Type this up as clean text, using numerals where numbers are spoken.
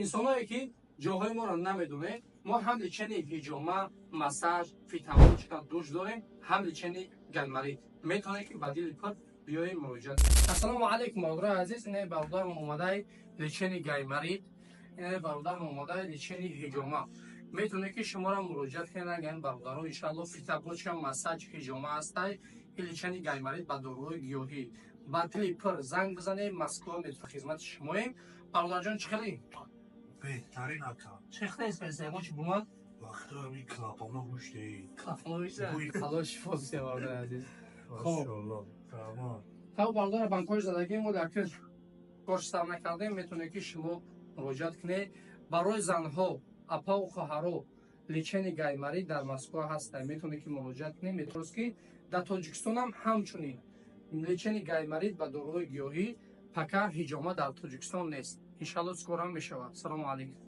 инсоное ки ҷоҳои моро намедонед, мо ҳам личени ҳиҷома, массаж, фитамин чиқар душ дорем, ҳам личени гаймарид. Метавонед ки ба дили пир биёед муроҷиат. Ассалому алайкум бародари азиз, ине бародарам омадаи личени гаймарид, ине бародарам омадаи личени ҳиҷома. Метавонед ки шуморо муроҷиат кунед бародаро, иншаалло фитабоча, массаҷ, ҳиҷома ҳастай, личени гаймарид ба доруҳои гиёҳӣ. Ба дили пир занг бизанед, Москва метро хизмати шумоем. Бародарҷон чӣ хелӣ? بهترین عطر چه خیلی استعمال چی بومد؟ وقتی همین کلاپانا گوش دهی کافه خدا شفاست که برادر عزیز. ماشاءالله فرمان خب برادر بانکوش زدگی ما در که کارش سر نکردیم میتونه که شما مراجعت کنید. برای زنها اپا و خواهرها لیچن گایمری در مسکو هست، میتونه که مراجعت کنید. میتونه که در تاجیکستان هم همچنین لیچن گایمری با داروهای گیاهی پکر هیجامه در تاجیکستان نیست. ان شاء الله سکور هم میشود. سلام علیکم.